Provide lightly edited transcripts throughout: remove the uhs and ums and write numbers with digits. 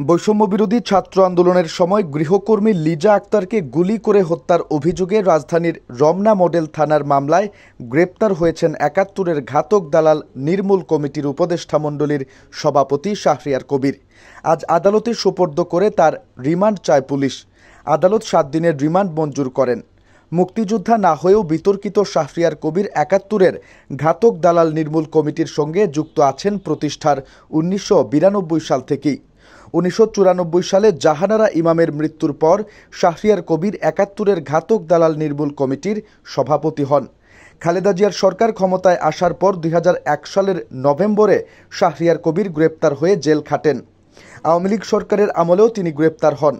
বৈষম্যবিরোধী ছাত্র আন্দোলনের সময় গৃহকর্মী লিজা আক্তারকে গুলি করে হত্যার অভিযোগে রাজধানীর রমনা মডেল থানার মামলায় গ্রেপ্তার হয়েছেন ৭১-এর ঘাতক দালাল নির্মূল কমিটির উপদেষ্টামণ্ডলীর সভাপতি শাহরিয়ার কবির। আজ আদালতে সোপর্দ করে তার রিমান্ড চায় পুলিশ। আদালত ৭ দিনের রিমান্ড মঞ্জুর করেন। মুক্তিযোদ্ধা না হয়েও বিতর্কিত শাহরিয়ার কবির ৭১-এর ঘাতক দালাল নির্মূল কমিটির সঙ্গে যুক্ত আছেন প্রতিষ্ঠার ১৯৯২ সাল থেকেই। ১৯৯৪ সালে জাহানারা ইমামের মৃত্যুর পর শাহরিয়ার কবির ৭১-এর ঘাতক দালাল নির্মূল কমিটির সভাপতি হন। খালেদা জিয়ার সরকার ক্ষমতায় আসার পর ২০০১ সালের নভেম্বরে শাহরিয়ার কবির গ্রেপ্তার হয়ে জেল খাটেন। আওয়ামী লীগ সরকারের আমলেও তিনি গ্রেপ্তার হন।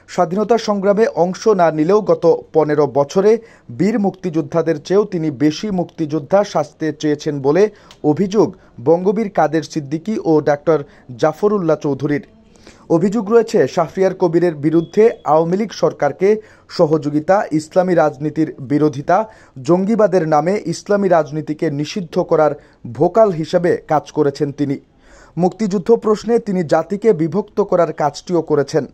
স্বাধীনতা সংগ্রামে অংশ না নিলেও গত ১৫ বছরে বীর মুক্তিযোদ্ধাদের চেয়েও তিনি বেশি মুক্তিযোদ্ধা সাজতে চেয়েছেন বলে অভিযোগ বঙ্গবীর কাদের সিদ্দিকী ও ডাক্তার জাফরুল্লাহ চৌধুরীর। অভিযোগ রয়েছে শাহরিয়ার কবিরের বিরুদ্ধে আওয়ামী লীগ সরকারকে সহযোগিতা, ইসলামী রাজনীতির বিরোধিতা, জঙ্গিবাদের নামে ইসলামী রাজনীতিকে নিষিদ্ধ করার ভোকাল হিসেবে কাজ করেছেন তিনি। মুক্তিযুদ্ধ প্রশ্নে তিনি জাতিকে বিভক্ত করার কাজটিও করেছেন।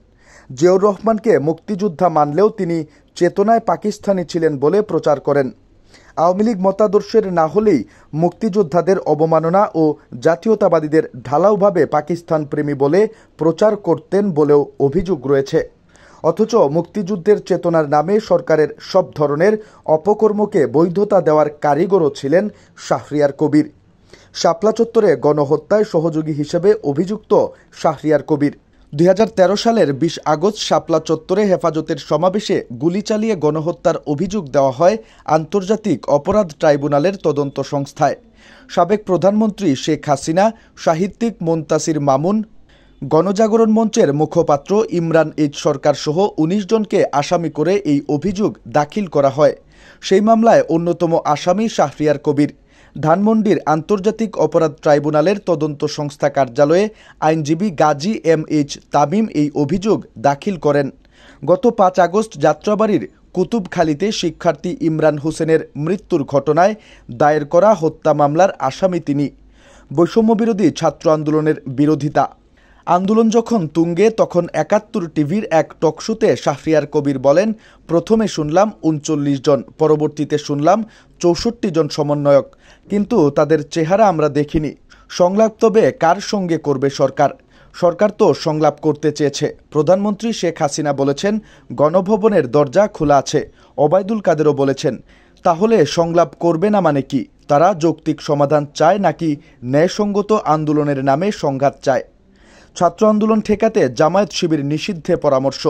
জিয়াউর রহমানকে মুক্তিযোদ্ধা মানলেও তিনি চেতনায় পাকিস্তানি ছিলেন বলে প্রচার করেন। আওয়ামী লীগ মতাদর্শের না হলেই মুক্তিযোদ্ধাদের অবমাননা ও জাতীয়তাবাদীদের ঢালাওভাবে পাকিস্তান প্রেমী বলে প্রচার করতেন বলেও অভিযোগ রয়েছে। অথচ মুক্তিযুদ্ধের চেতনার নামে সরকারের সব ধরনের অপকর্মকে বৈধতা দেওয়ার কারিগরও ছিলেন শাহরিয়ার কবির। শাপলা চত্বরে গণহত্যায় সহযোগী হিসেবে অভিযুক্ত শাহরিয়ার কবির ২০১৩ সালের ২০ আগস্ট শাপলা চত্বরে হেফাজতের সমাবেশে গুলি চালিয়ে গণহত্যার অভিযোগ দেওয়া হয় আন্তর্জাতিক অপরাধ ট্রাইব্যুনালের তদন্ত সংস্থায়। সাবেক প্রধানমন্ত্রী শেখ হাসিনা, সাহিত্যিক মুনতাসির মামুন, গণজাগরণ মঞ্চের মুখপাত্র ইমরান এইচ সরকার সহ ১৯ জনকে আসামি করে এই অভিযোগ দাখিল করা হয়। সেই মামলায় অন্যতম আসামি শাহরিয়ার কবির। ধানমন্ডির আন্তর্জাতিক অপরাধ ট্রাইব্যুনালের তদন্ত সংস্থা কার্যালয়ে আইনজীবী গাজী এম এইচ তামিম এই অভিযোগ দাখিল করেন। গত ৫ আগস্ট যাত্রাবাড়ির কুতুবখালীতে শিক্ষার্থী ইমরান হোসেনের মৃত্যুর ঘটনায় দায়ের করা হত্যা মামলার আসামি তিনি। বৈষম্যবিরোধী ছাত্র আন্দোলনের বিরোধিতা আন্দোলন যখন তুঙ্গে তখন ৭১ টিভির এক টকশোতে শাহরিয়ার কবির বলেন, প্রথমে শুনলাম ৩৯ জন, পরবর্তীতে শুনলাম ৬৪ জন সমন্বয়ক, কিন্তু তাদের চেহারা আমরা দেখিনি। সংলাপ তবে কার সঙ্গে করবে সরকার? সরকার তো সংলাপ করতে চেয়েছে। প্রধানমন্ত্রী শেখ হাসিনা বলেছেন গণভবনের দরজা খোলা আছে। ওবায়দুল কাদেরও বলেছেন। তাহলে সংলাপ করবে না মানে কি? তারা যৌক্তিক সমাধান চায় নাকি ন্যায়সঙ্গত আন্দোলনের নামে সংঘাত চায়? ছাত্র আন্দোলন ঠেকাতে জামায়াত শিবির নিষিদ্ধে পরামর্শ।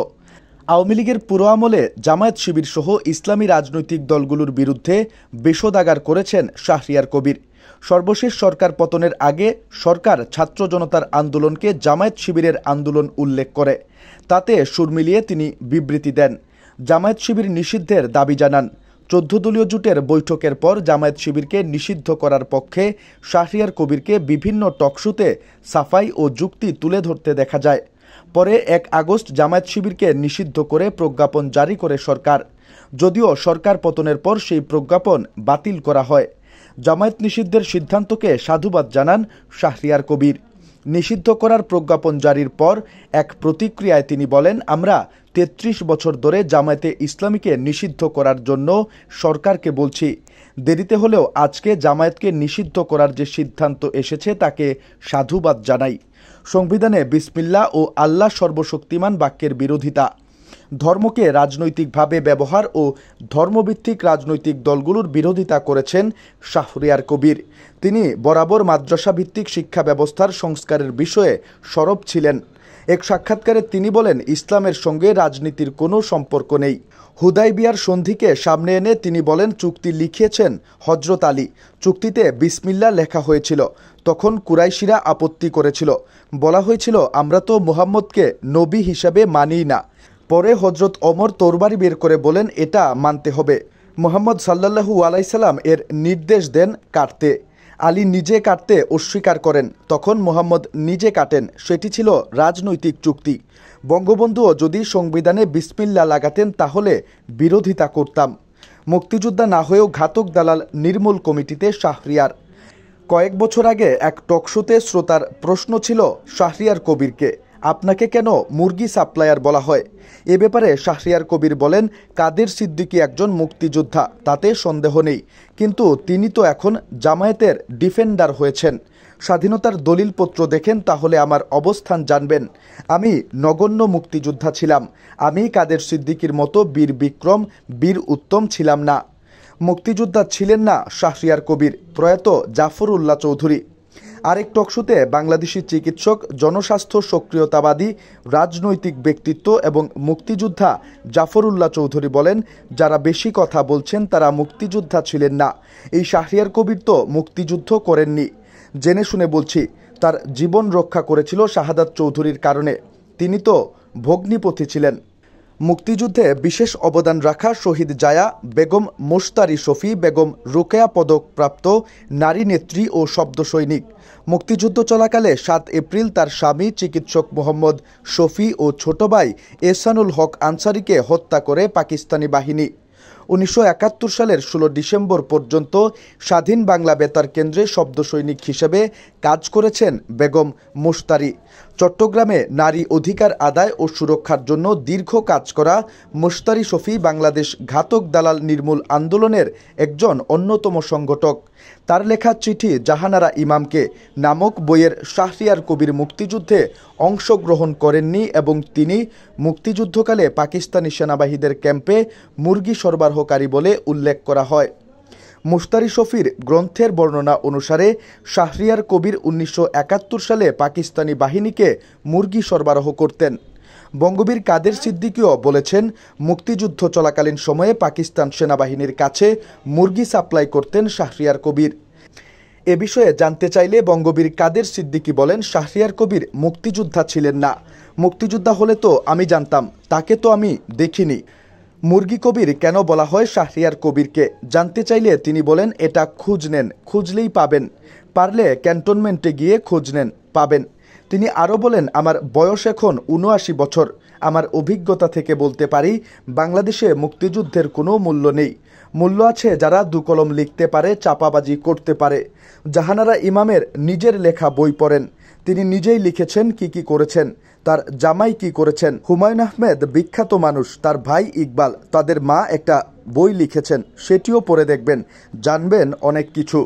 আওয়ামী লীগের পুরো আমলে জামায়াত শিবির সহ ইসলামী রাজনৈতিক দলগুলোর বিরুদ্ধে বিষোদাগার করেছেন শাহরিয়ার কবির। সর্বশেষ সরকার পতনের আগে সরকার ছাত্র জনতার আন্দোলনকে জামায়াত শিবিরের আন্দোলন উল্লেখ করে। তাতে সুর মিলিয়ে তিনি বিবৃতি দেন, জামায়াত শিবির নিষিদ্ধের দাবি জানান। ১৪ দলীয় জোটের বৈঠকের পর জামায়াত শিবিরকে নিষিদ্ধ করার পক্ষে শাহরিয়ার কবিরকে বিভিন্ন টকশোতে সাফাই ও যুক্তি তুলে ধরতে দেখা যায়। পরে ১ আগস্ট জামায়াত শিবিরকে নিষিদ্ধ করে প্রজ্ঞাপন জারি করে সরকার। যদিও সরকার পতনের পর সেই প্রজ্ঞাপন বাতিল করা হয়। জামায়াত নিষিদ্ধের সিদ্ধান্তকে সাধুবাদ জানান শাহরিয়ার কবির। নিষিদ্ধ করার প্রজ্ঞাপন জারির পর এক প্রতিক্রিয়ায় তিনি বলেন, আমরা ৩৩ বছর ধরে জামায়াতে ইসলামীকে নিষিদ্ধ করার জন্য সরকারকে বলছি। দেরিতে হলেও আজকে জামায়াতকে নিষিদ্ধ করার যে সিদ্ধান্ত এসেছে তাকে সাধুবাদ জানাই। সংবিধানে বিসমিল্লাহ ও আল্লাহ সর্বশক্তিমান বাক্যের বিরোধিতা, ধর্মকে রাজনৈতিকভাবে ব্যবহার ও ধর্মভিত্তিক রাজনৈতিক দলগুলোর বিরোধিতা করেছেন শাহরিয়ার কবির। তিনি বরাবর মাদ্রাসা ভিত্তিক শিক্ষা ব্যবস্থার সংস্কারের বিষয়ে সরব ছিলেন। এক সাক্ষাৎকারে তিনি বলেন, ইসলামের সঙ্গে রাজনীতির কোনো সম্পর্ক নেই। হুদাইবিয়ার সন্ধিকে সামনে এনে তিনি বলেন, চুক্তি লিখিয়েছেন হজরত আলী, চুক্তিতে বিসমিল্লাহ লেখা হয়েছিল। তখন কুরাইশিরা আপত্তি করেছিল, বলা হয়েছিল আমরা তো মুহাম্মদকে নবী হিসাবে মানিই না। পরে হজরত ওমর তরবারি বের করে বলেন এটা মানতে হবে। মুহাম্মদ সাল্লাল্লাহু আলাইসাল্লাম এর নির্দেশ দেন কাটতে। আলী নিজে কাটতে অস্বীকার করেন, তখন মুহাম্মদ নিজে কাটেন। সেটি ছিল রাজনৈতিক চুক্তি। বঙ্গবন্ধুও যদি সংবিধানে বিসমিল্লাহ লাগাতেন তাহলে বিরোধিতা করতাম। মুক্তিযোদ্ধা না হয়েও ঘাতক দালাল নির্মূল কমিটিতে শাহরিয়ার। কয়েক বছর আগে এক টকশোতে শ্রোতার প্রশ্ন ছিল শাহরিয়ার কবিরকে আপনাকে কেন মুরগি সাপ্লায়ার বলা হয়? এ ব্যাপারে শাহরিয়ার কবির বলেন, কাদের সিদ্দিকী একজন মুক্তিযোদ্ধা, তাতে সন্দেহ নেই, কিন্তু তিনি তো এখন জামায়াতের ডিফেন্ডার হয়েছেন। স্বাধীনতার দলিলপত্র দেখেন, তাহলে আমার অবস্থান জানবেন। আমি নগণ্য মুক্তিযোদ্ধা ছিলাম। আমি কাদের সিদ্দিকীর মতো বীর বিক্রম, বীর উত্তম ছিলাম না। মুক্তিযোদ্ধা ছিলেন না শাহরিয়ার কবির, প্রয়াত জাফরুল্লাহ চৌধুরী। আরেক টকশোতে বাংলাদেশি চিকিৎসক, জনস্বাস্থ্য সক্রিয়তাবাদী, রাজনৈতিক ব্যক্তিত্ব এবং মুক্তিযোদ্ধা জাফরুল্লাহ চৌধুরী বলেন, যারা বেশি কথা বলছেন তারা মুক্তিযোদ্ধা ছিলেন না। এই শাহরিয়ার কবির তো মুক্তিযুদ্ধ করেননি। জেনে শুনে বলছি, তার জীবন রক্ষা করেছিল শাহাদাত চৌধুরীর কারণে। তিনি তো ভগ্নিপতি ছিলেন। মুক্তিযুদ্ধে বিশেষ অবদান রাখা শহীদ জায়া বেগম মোশতারি শফি বেগম রোকেয়া পদকপ্রাপ্ত নারী নেত্রী ও শব্দ সৈনিক। মুক্তিযুদ্ধ চলাকালে ৭ এপ্রিল তার স্বামী চিকিৎসক মোহাম্মদ শফি ও ছোট ভাই এহসানুল হক আনসারিকে হত্যা করে পাকিস্তানি বাহিনী। ১৯৭১ সালের ১৬ ডিসেম্বর পর্যন্ত স্বাধীন বাংলা বেতার কেন্দ্রে শব্দ সৈনিক হিসেবে কাজ করেছেন বেগম মোশতারি। চট্টগ্রামে নারী অধিকার আদায় ও সুরক্ষার জন্য দীর্ঘ কাজ করা মোশতারি শফি বাংলাদেশ ঘাতক দালাল নির্মূল আন্দোলনের একজন অন্যতম সংগঠক। তার লেখা চিঠি জাহানারা ইমামকে নামক বইয়ের শাহরিয়ার কবির মুক্তিযুদ্ধে অংশগ্রহণ করেননি এবং তিনি মুক্তিযুদ্ধকালে পাকিস্তানি সেনাবাহিনীদের ক্যাম্পে মুরগি সরবরাহকারী বলে উল্লেখ করা হয়। মোশতারি শফির গ্রন্থের বর্ণনা অনুসারে শাহরিয়ার কবির ১৯৭১ সালে পাকিস্তানি বাহিনীকে মুরগি সরবরাহ করতেন। বঙ্গবীর কাদের সিদ্দিকীও বলেছেন, মুক্তিযুদ্ধ চলাকালীন সময়ে পাকিস্তান সেনাবাহিনীর কাছে মুরগি সাপ্লাই করতেন শাহরিয়ার কবির। এ বিষয়ে জানতে চাইলে বঙ্গবীর কাদের সিদ্দিকী বলেন, শাহরিয়ার কবির মুক্তিযোদ্ধা ছিলেন না। মুক্তিযোদ্ধা হলে তো আমি জানতাম, তাকে তো আমি দেখিনি। মুরগি কবির কেন বলা হয় শাহরিয়ার কবিরকে জানতে চাইলে তিনি বলেন, এটা খোঁজ নেন, খুঁজলেই পাবেন। পারলে ক্যান্টনমেন্টে গিয়ে খোঁজ নেন, পাবেন। তিনি আরও বলেন, আমার বয়স এখন ৭৯ বছর। আমার অভিজ্ঞতা থেকে বলতে পারি, বাংলাদেশে মুক্তিযুদ্ধের কোনো মূল্য নেই। মূল্য আছে যারা দুকলম লিখতে পারে, চাপাবাজি করতে পারে। জাহানারা ইমামের নিজের লেখা বই পড়েন। তিনি নিজেই লিখেছেন কি কি করেছেন, তার জামাই কি করেছেন। হুমায়ুন আহমেদ বিখ্যাত মানুষ, তার ভাই ইকবাল, তাদের মা একটা বই লিখেছেন, সেটিও পড়ে দেখবেন, জানবেন অনেক কিছু।